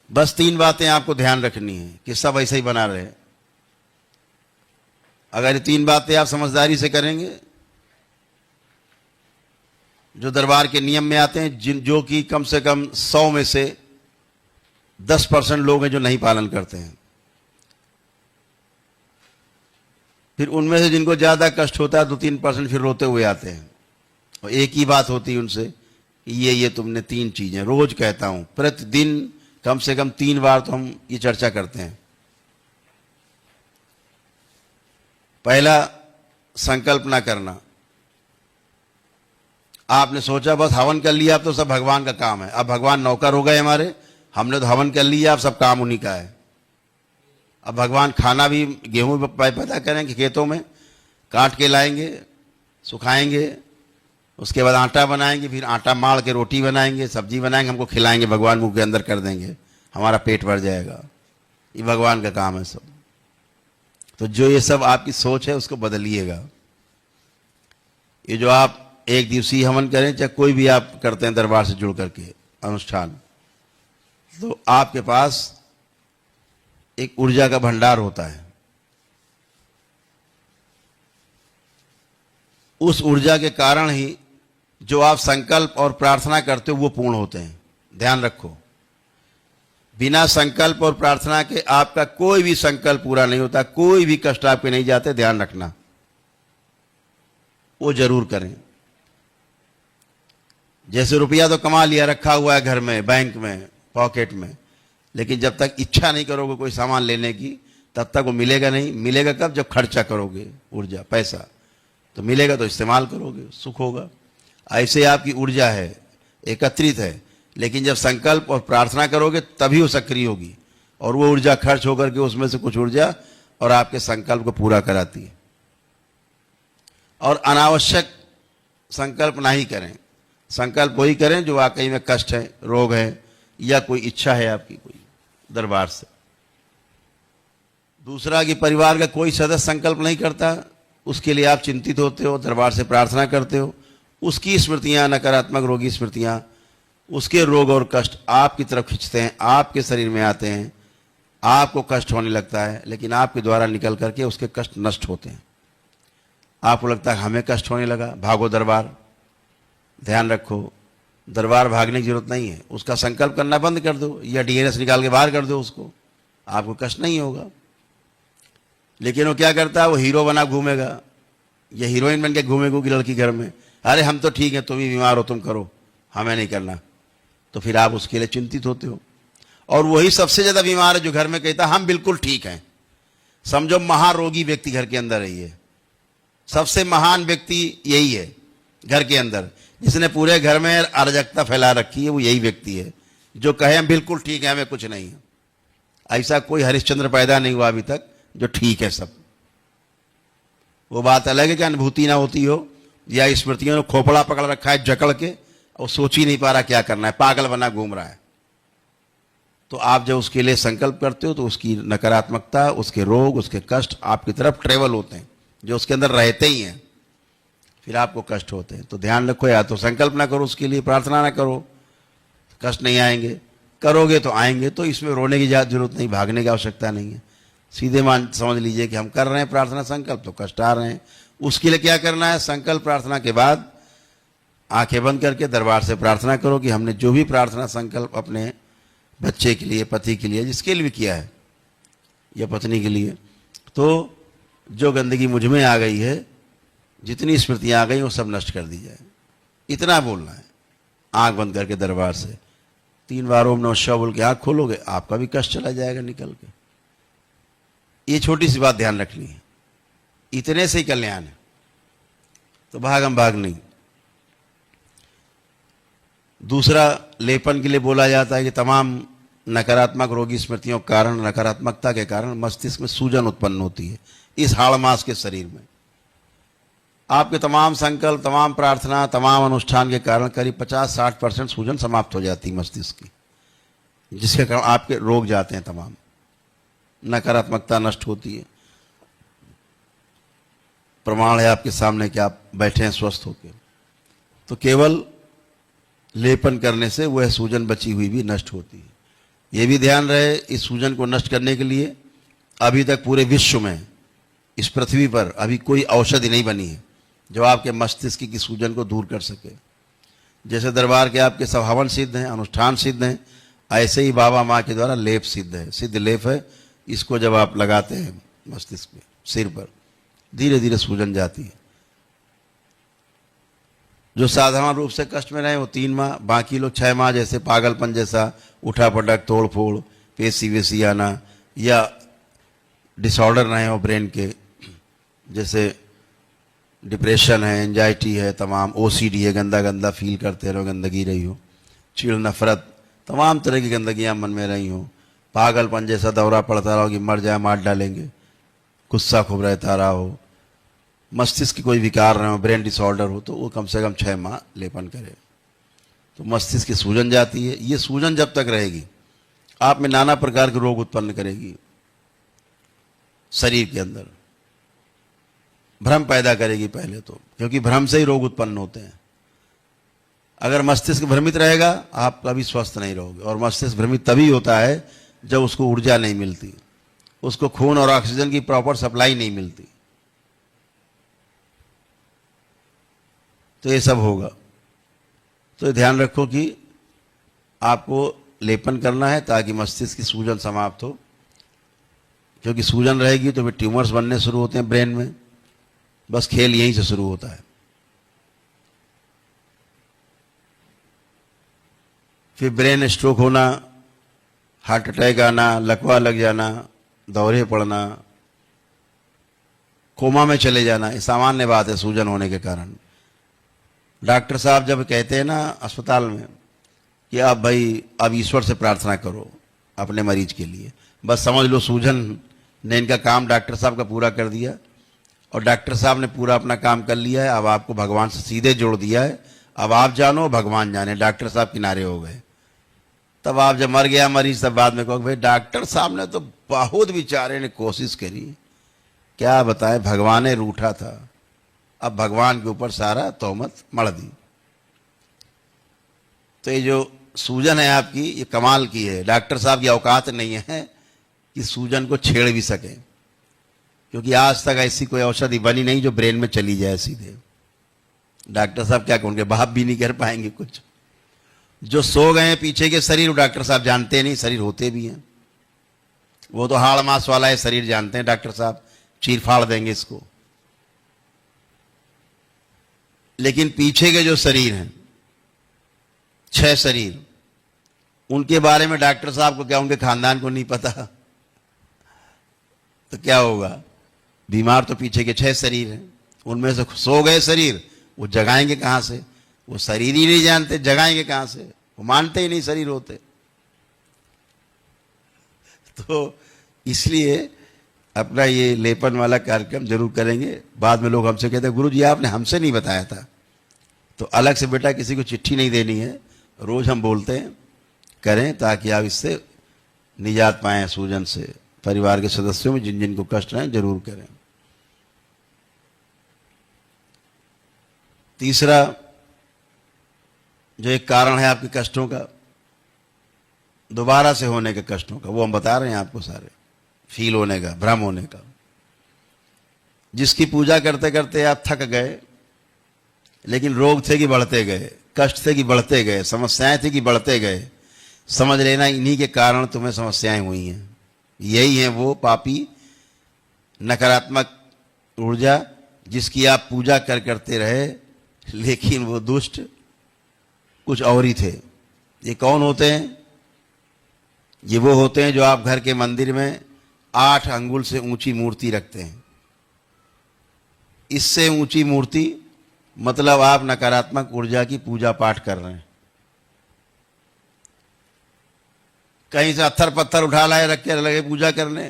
बस 3 बातें आपको ध्यान रखनी है कि सब ऐसे ही बना रहे। अगर ये 3 बातें आप समझदारी से करेंगे, जो दरबार के नियम में आते हैं, जो कि कम से कम 100 में से 10% लोग हैं जो नहीं पालन करते हैं, फिर उनमें से जिनको ज्यादा कष्ट होता है 2-3% फिर रोते हुए आते हैं। और एक ही बात होती है उनसे कि ये तुमने 3 चीजें, रोज कहता हूं, प्रतिदिन कम से कम 3 बार तो हम ये चर्चा करते हैं। पहला, संकल्प ना करना। आपने सोचा बस हवन कर लिया, अब तो सब भगवान का काम है, अब भगवान नौकर हो गए हमारे, हमने तो हवन कर लिया, अब सब काम उन्हीं का है। अब भगवान खाना भी गेहूं पैदा करेंगे, खेतों में काट के लाएंगे, सुखाएंगे, उसके बाद आटा बनाएंगे, फिर आटा माड़ के रोटी बनाएंगे, सब्जी बनाएंगे, हमको खिलाएंगे, भगवान मुंह के अंदर कर देंगे, हमारा पेट भर जाएगा। ये भगवान का काम है सब। तो जो ये सब आपकी सोच है उसको बदलिएगा। ये जो आप 1 दिवसीय हवन करें, चाहे कोई भी आप करते हैं दरबार से जुड़ करके अनुष्ठान, तो आपके पास एक ऊर्जा का भंडार होता है। उस ऊर्जा के कारण ही जो आप संकल्प और प्रार्थना करते हो वो पूर्ण होते हैं। ध्यान रखो, बिना संकल्प और प्रार्थना के आपका कोई भी संकल्प पूरा नहीं होता, कोई भी कष्ट आपके नहीं जाते। ध्यान रखना, वो जरूर करें। जैसे रुपया तो कमा लिया, रखा हुआ है घर में, बैंक में, पॉकेट में, लेकिन जब तक इच्छा नहीं करोगे कोई सामान लेने की, तब तक वो मिलेगा नहीं। मिलेगा कब? जब खर्चा करोगे ऊर्जा, पैसा, तो मिलेगा तो इस्तेमाल करोगे, सुख होगा। ऐसे आपकी ऊर्जा है, एकत्रित है, लेकिन जब संकल्प और प्रार्थना करोगे तभी वो सक्रिय होगी, और वो ऊर्जा खर्च होकर के उसमें से कुछ ऊर्जा और आपके संकल्प को पूरा कराती है। और अनावश्यक संकल्प नहीं करें। संकल्प वही करें जो वाकई में कष्ट है, रोग है, या कोई इच्छा है आपकी कोई दरबार से। दूसरा कि परिवार का कोई सदस्य संकल्प नहीं करता, उसके लिए आप चिंतित होते हो, दरबार से प्रार्थना करते हो, उसकी स्मृतियां, नकारात्मक रोगी स्मृतियां, उसके रोग और कष्ट आपकी तरफ खींचते हैं, आपके शरीर में आते हैं, आपको कष्ट होने लगता है, लेकिन आपके द्वारा निकल करके उसके कष्ट नष्ट होते हैं। आपको लगता है हमें कष्ट होने लगा, भागो दरबार। ध्यान रखो, दरबार भागने की जरूरत नहीं है, उसका संकल्प करना बंद कर दो, या डीएनएस निकाल के बाहर कर दो उसको, आपको कष्ट नहीं होगा। लेकिन वो क्या करता है, वो हीरो बना घूमेगा, या हीरोइन बन के घूमेगी लड़की घर में, अरे हम तो ठीक है, तुम ही बीमार हो, तुम करो, हमें नहीं करना। तो फिर आप उसके लिए चिंतित होते हो। और वही सबसे ज्यादा बीमार है जो घर में कहता हम बिल्कुल ठीक हैं। समझो महारोगी व्यक्ति घर के अंदर है, ये सबसे महान व्यक्ति यही है घर के अंदर, जिसने पूरे घर में अराजकता फैला रखी है, वो यही व्यक्ति है जो कहे हम बिल्कुल ठीक है, हमें कुछ नहीं है। ऐसा कोई हरिश्चंद्र पैदा नहीं हुआ अभी तक जो ठीक है सब। वो बात अलग है कि अनुभूति ना होती हो, या स्मृतियों ने खोपड़ा पकड़ रखा है जकड़ के, और सोच ही नहीं पा रहा क्या करना है, पागल बना घूम रहा है। तो आप जब उसके लिए संकल्प करते हो तो उसकी नकारात्मकता, उसके रोग, उसके कष्ट आपकी तरफ ट्रेवल होते हैं, जो उसके अंदर रहते ही हैं, फिर आपको कष्ट होते हैं। तो ध्यान रखो, या तो संकल्प ना करो, उसके लिए प्रार्थना ना करो, कष्ट नहीं आएंगे, करोगे तो आएंगे। तो इसमें रोने की जरूरत नहीं, भागने की आवश्यकता नहीं है। सीधे समझ लीजिए कि हम कर रहे हैं प्रार्थना संकल्प, तो कष्ट आ रहे हैं। उसके लिए क्या करना है, संकल्प प्रार्थना के बाद आंखें बंद करके दरबार से प्रार्थना करो कि हमने जो भी प्रार्थना संकल्प अपने बच्चे के लिए, पति के लिए, जिसके लिए भी किया है, या पत्नी के लिए, तो जो गंदगी मुझ में आ गई है, जितनी स्मृतियां आ गई, वो सब नष्ट कर दी जाए। इतना बोलना है, आंख बंद करके दरबार से 3 बार ओम नमः शिवाय बोल के आंख खोलोगे, आपका भी कष्ट चला जाएगा निकल के। ये छोटी सी बात ध्यान रखनी है, इतने से ही कल्याण है। तो भागम भाग नहीं। दूसरा, लेपन के लिए बोला जाता है कि तमाम नकारात्मक रोगी स्मृतियों के कारण, नकारात्मकता के कारण मस्तिष्क में सूजन उत्पन्न होती है इस हाड़ मास के शरीर में। आपके तमाम संकल्प, तमाम प्रार्थना, तमाम अनुष्ठान के कारण करीब 50-60% सूजन समाप्त हो जाती है मस्तिष्क की, जिसके कारण आपके रोग जाते हैं, तमाम नकारात्मकता नष्ट होती है। प्रमाण है आपके सामने कि आप बैठे हैं स्वस्थ होकर। तो केवल लेपन करने से वह सूजन बची हुई भी नष्ट होती है। ये भी ध्यान रहे, इस सूजन को नष्ट करने के लिए अभी तक पूरे विश्व में, इस पृथ्वी पर अभी कोई औषधि नहीं बनी है जो आपके मस्तिष्क की सूजन को दूर कर सके। जैसे दरबार के आपके सब हवन सिद्ध हैं, अनुष्ठान सिद्ध हैं, ऐसे ही बाबा माँ के द्वारा लेप सिद्ध है, सिद्ध लेप है। इसको जब आप लगाते हैं मस्तिष्क में, सिर पर, धीरे धीरे सूजन जाती है। जो साधारण रूप से कष्ट में रहे वो 3 माह, बाकी लोग 6 माह, जैसे पागलपन जैसा, उठा पटक, तोड़ फोड़, पेशी वेसी आना, या डिसऑर्डर रहे हो ब्रेन के, जैसे डिप्रेशन है, एंजाइटी है, तमाम ओसीडी है, गंदा गंदा फील करते रहो, गंदगी रही हो, चिड़, नफरत, तमाम तरह की गंदगियां मन में रही हो, पागलपन जैसा दौरा पड़ता रहो कि मर जाए मार डालेंगे, गुस्सा खूब रहता रहा हो, मस्तिष्क की कोई विकार रहे हो, ब्रेन डिसऑर्डर हो, तो वो कम से कम 6 माह लेपन करे तो मस्तिष्क की सूजन जाती है। ये सूजन जब तक रहेगी आप में नाना प्रकार के रोग उत्पन्न करेगी, शरीर के अंदर भ्रम पैदा करेगी पहले तो, क्योंकि भ्रम से ही रोग उत्पन्न होते हैं। अगर मस्तिष्क भ्रमित रहेगा आप कभी स्वस्थ नहीं रहोगे, और मस्तिष्क भ्रमित तभी होता है जब उसको ऊर्जा नहीं मिलती, उसको खून और ऑक्सीजन की प्रॉपर सप्लाई नहीं मिलती, तो ये सब होगा। तो ध्यान रखो कि आपको लेपन करना है ताकि मस्तिष्क की सूजन समाप्त हो, क्योंकि सूजन रहेगी तो फिर ट्यूमर्स बनने शुरू होते हैं ब्रेन में। बस खेल यहीं से शुरू होता है। फिर ब्रेन स्ट्रोक होना, हार्ट अटैक आना, लकवा लग जाना, दौरे पड़ना, कोमा में चले जाना, ये सामान्य बात है सूजन होने के कारण। डॉक्टर साहब जब कहते हैं ना अस्पताल में कि अब भाई अब ईश्वर से प्रार्थना करो अपने मरीज के लिए, बस समझ लो सूजन ने इनका काम डॉक्टर साहब का पूरा कर दिया, और डॉक्टर साहब ने पूरा अपना काम कर लिया है। अब आपको भगवान से सीधे जोड़ दिया है। अब आप जानो भगवान जाने, डॉक्टर साहब किनारे हो गए। तब आप जब मर गया मरीज तब बाद में कहो भाई डॉक्टर साहब ने तो बहुत बेचारे ने कोशिश करी, क्या बताएं भगवान ने रूठा था। अब भगवान के ऊपर सारा तोहमत मढ़ दी। तो ये जो सूजन है आपकी, ये कमाल की है। डॉक्टर साहब की औकात नहीं है कि सूजन को छेड़ भी सके, क्योंकि आज तक ऐसी कोई औषधि बनी नहीं जो ब्रेन में चली जाए सीधे। डॉक्टर साहब क्या कहोगे, बाप भी नहीं कर पाएंगे कुछ। जो सो गए हैं पीछे के शरीर, डॉक्टर साहब जानते नहीं शरीर होते भी हैं। वो तो हाड़ मांस वाला है शरीर जानते हैं, डॉक्टर साहब चीर फाड़ देंगे इसको। लेकिन पीछे के जो शरीर हैं, 6 शरीर, उनके बारे में डॉक्टर साहब को क्या, उनके खानदान को नहीं पता, तो क्या होगा। बीमार तो पीछे के 6 शरीर हैं, उनमें से सो गए शरीर, वो जगाएंगे कहां से। वो शरीर ही नहीं जानते जगाएंगे कहां से, वो मानते ही नहीं शरीर होते। तो इसलिए अपना ये लेपन वाला कार्यक्रम जरूर करेंगे। बाद में लोग हमसे कहते हैं गुरु जी आपने हमसे नहीं बताया था। तो अलग से बेटा किसी को चिट्ठी नहीं देनी है, रोज हम बोलते हैं करें ताकि आप इससे निजात पाएं सूजन से। परिवार के सदस्यों में जिन जिन को कष्ट है जरूर करें। तीसरा जो एक कारण है आपके कष्टों का, दोबारा से होने के कष्टों का, वो हम बता रहे हैं आपको सारे, फील होने का, भ्रम होने का। जिसकी पूजा करते करते आप थक गए, लेकिन रोग थे कि बढ़ते गए, कष्ट थे कि बढ़ते गए, समस्याएं थी कि बढ़ते गए, समझ लेना इन्हीं के कारण तुम्हें समस्याएं हुई हैं। यही है वो पापी नकारात्मक ऊर्जा जिसकी आप पूजा करते रहे, लेकिन वो दुष्ट कुछ और ही थे। ये कौन होते हैं? ये वो होते हैं जो आप घर के मंदिर में 8 अंगुल से ऊंची मूर्ति रखते हैं। इससे ऊंची मूर्ति मतलब आप नकारात्मक ऊर्जा की पूजा पाठ कर रहे हैं। कहीं से पत्थर पत्थर उठा लाए रख के लगे पूजा करने,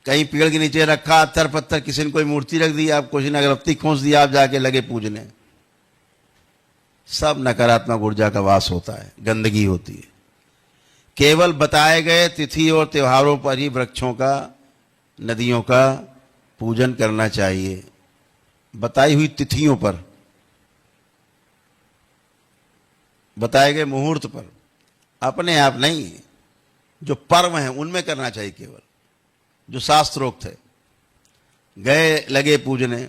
कहीं पेड़ के नीचे रखा पत्थर पत्थर, किसी ने कोई मूर्ति रख दी, आप किसी ने अगरबत्ती खोस दिया, आप जाके लगे पूजने। सब नकारात्मक ऊर्जा का वास होता है, गंदगी होती है। केवल बताए गए तिथि और त्योहारों पर ही वृक्षों का, नदियों का पूजन करना चाहिए। बताई हुई तिथियों पर, बताए गए मुहूर्त पर अपने आप नहीं, जो पर्व हैं उनमें करना चाहिए केवल, जो शास्त्रोक्त है। गए लगे पूजने,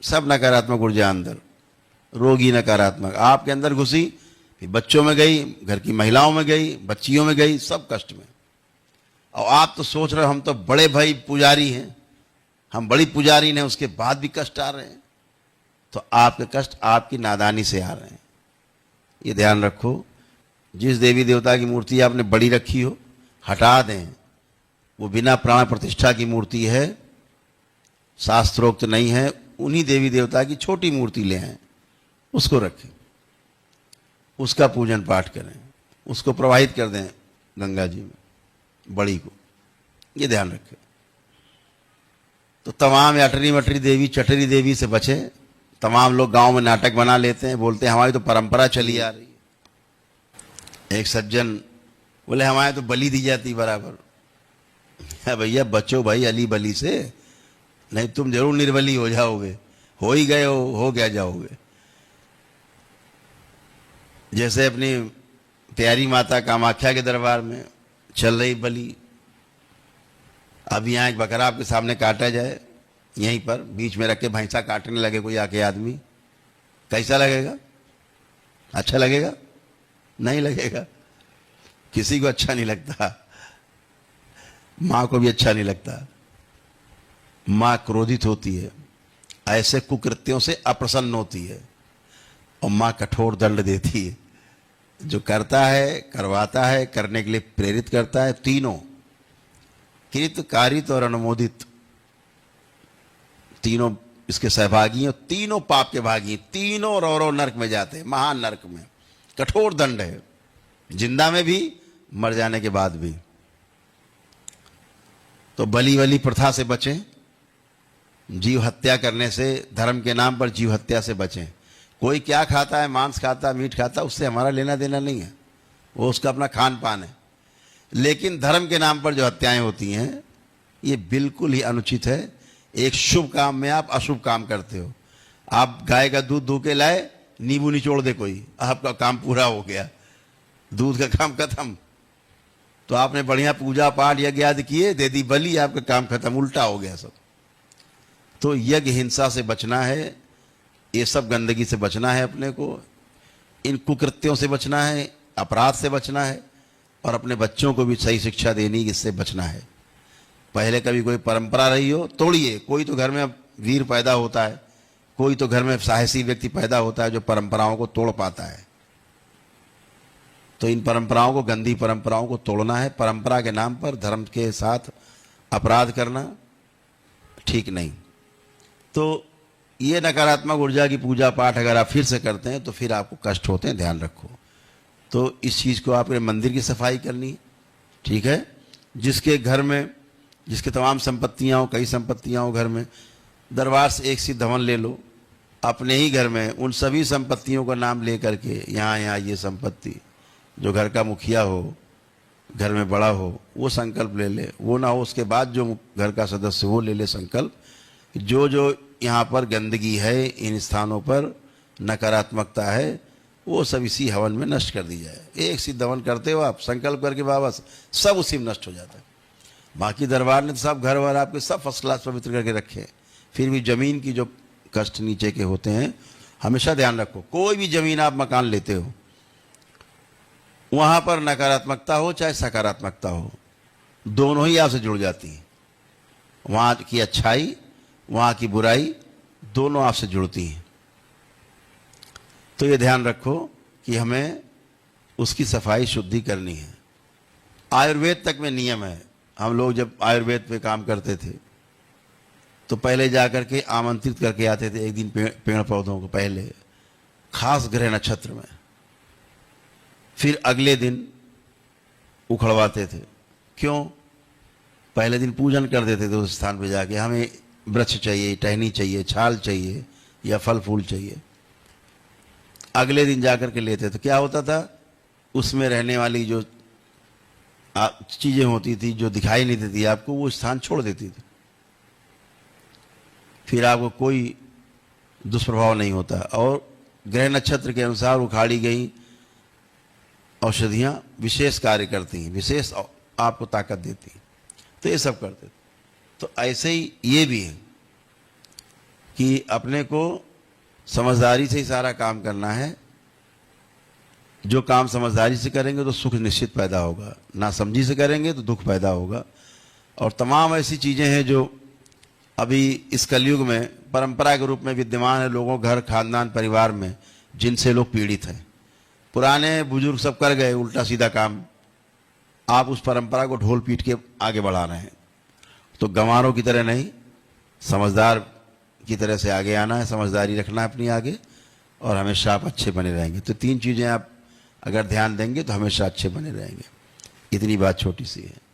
सब नकारात्मक ऊर्जा अंदर, रोगी नकारात्मक आपके अंदर घुसी, फिर बच्चों में गई, घर की महिलाओं में गई, बच्चियों में गई, सब कष्ट में। और आप तो सोच रहे हो हम तो बड़े भाई पुजारी हैं, हम बड़ी पुजारी हैं, उसके बाद भी कष्ट आ रहे हैं। तो आपके कष्ट आपकी नादानी से आ रहे हैं, ये ध्यान रखो। जिस देवी देवता की मूर्ति आपने बड़ी रखी हो, हटा दें, वो बिना प्राण प्रतिष्ठा की मूर्ति है, शास्त्रोक्त नहीं है। उन्हीं देवी देवता की छोटी मूर्ति ले आएं, उसको रखें, उसका पूजन पाठ करें, उसको प्रवाहित कर दें गंगा जी में, बड़ी को, ये ध्यान रखें। तो तमाम अटरी मटरी देवी चटरी देवी से बचे। तमाम लोग गांव में नाटक बना लेते हैं, बोलते हैं हमारी तो परंपरा चली आ रही है। एक सज्जन बोले हमारे तो बलि दी जाती बराबर। भैया बचो भाई अली बली से, नहीं तुम जरूर निर्बली हो जाओगे, हो ही गए हो क्या जाओगे। जैसे अपनी प्यारी माता कामाख्या के दरबार में चल रही बलि, अब यहाँ एक बकरा आपके सामने काटा जाए, यहीं पर बीच में रख के भैंसा काटने लगे कोई आके आदमी, कैसा लगेगा? अच्छा लगेगा? नहीं लगेगा, किसी को अच्छा नहीं लगता, माँ को भी अच्छा नहीं लगता। माँ क्रोधित होती है, ऐसे कुकृत्यों से अप्रसन्न होती है, और माँ कठोर दंड देती है। जो करता है, करवाता है, करने के लिए प्रेरित करता है, तीनों कृत, कारित और अनुमोदित, तीनों इसके सहभागी हैं, तीनों पाप के भागी, तीनों रौरव नरक में जाते हैं, महान नरक में। कठोर दंड है, जिंदा में भी, मर जाने के बाद भी। तो बलि वली प्रथा से बचें, जीव हत्या करने से, धर्म के नाम पर जीव हत्या से बचें। कोई क्या खाता है, मांस खाता, मीट खाता, उससे हमारा लेना देना नहीं है, वो उसका अपना खान पान है। लेकिन धर्म के नाम पर जो हत्याएं होती हैं, ये बिल्कुल ही अनुचित है। एक शुभ काम में आप अशुभ काम करते हो। आप गाय का दूध धो के लाए, नींबू निचोड़ दे कोई, आपका काम पूरा हो गया, दूध का काम खत्म। तो आपने बढ़िया पूजा पाठ यज्ञ आदि किए, दे दी बलि, आपका काम खत्म, उल्टा हो गया सब। तो यज्ञ हिंसा से बचना है, ये सब गंदगी से बचना है, अपने को इन कुकृत्यों से बचना है, अपराध से बचना है, और अपने बच्चों को भी सही शिक्षा देनी, इससे बचना है। पहले कभी कोई परंपरा रही हो, तोड़िए। कोई तो घर में वीर पैदा होता है, कोई तो घर में साहसी व्यक्ति पैदा होता है जो परंपराओं को तोड़ पाता है। तो इन परंपराओं को, गंदी परंपराओं को तोड़ना है। परंपरा के नाम पर धर्म के साथ अपराध करना ठीक नहीं। तो ये नकारात्मक ऊर्जा की पूजा पाठ अगर आप फिर से करते हैं तो फिर आपको कष्ट होते हैं, ध्यान रखो। तो इस चीज़ को आपने मंदिर की सफाई करनी है, ठीक है। जिसके घर में, जिसके तमाम संपत्तियाँ हो, कई संपत्तियाँ हो घर में, दरबार से एक सिद्ध हवन ले लो अपने ही घर में, उन सभी संपत्तियों का नाम ले करके, यहाँ ये संपत्ति, जो घर का मुखिया हो, घर में बड़ा हो, वो संकल्प ले ले। वो ना हो उसके बाद जो घर का सदस्य वो ले ले संकल्प, जो जो यहाँ पर गंदगी है, इन स्थानों पर नकारात्मकता है, वो सब इसी हवन में नष्ट कर दी जाए। एक सिद्ध हवन करते हो आप, संकल्प करके बाबा, सब उसी में नष्ट हो जाता है। बाकी दरबार ने तो सब घर वर आपके सब फर्स्ट क्लास पवित्र करके रखे, फिर भी जमीन की जो कष्ट नीचे के होते हैं, हमेशा ध्यान रखो। कोई भी जमीन आप मकान लेते हो, वहाँ पर नकारात्मकता हो चाहे सकारात्मकता हो, दोनों ही आपसे जुड़ जाती हैं। वहाँ की अच्छाई, वहाँ की बुराई, दोनों आपसे जुड़ती हैं। तो ये ध्यान रखो कि हमें उसकी सफाई शुद्धि करनी है। आयुर्वेद तक में नियम है। हम लोग जब आयुर्वेद पे काम करते थे तो पहले जाकर के आमंत्रित करके आते थे एक दिन पेड़ पौधों को, पहले खास ग्रह नक्षत्र में, फिर अगले दिन उखड़वाते थे। क्यों? पहले दिन पूजन कर देते थे उस स्थान पे जाके, हमें वृक्ष चाहिए, टहनी चाहिए, छाल चाहिए या फल फूल चाहिए। अगले दिन जाकर के लेते थे। क्या होता था, उसमें रहने वाली जो चीजें होती थी जो दिखाई नहीं देती आपको, वो स्थान छोड़ देती थी, फिर आपको कोई दुष्प्रभाव नहीं होता। और ग्रह नक्षत्र के अनुसार उखाड़ी गई औषधियाँ विशेष कार्य करती हैं, विशेष आपको ताकत देती हैं। तो ये सब करते थे। तो ऐसे ही ये भी है कि अपने को समझदारी से ही सारा काम करना है। जो काम समझदारी से करेंगे तो सुख निश्चित पैदा होगा, ना समझी से करेंगे तो दुख पैदा होगा। और तमाम ऐसी चीज़ें हैं जो अभी इस कलयुग में परंपरा के रूप में विद्यमान है लोगों घर, खानदान, परिवार में, जिनसे लोग पीड़ित हैं। पुराने बुजुर्ग सब कर गए उल्टा सीधा काम, आप उस परंपरा को ढोल पीट के आगे बढ़ा रहे हैं। तो गंवारों की तरह नहीं, समझदार की तरह से आगे आना है, समझदारी रखना है अपनी आगे, और हमेशा आप अच्छे बने रहेंगे। तो 3 चीज़ें आप अगर ध्यान देंगे तो हमेशा अच्छे बने रहेंगे। इतनी बात छोटी सी है।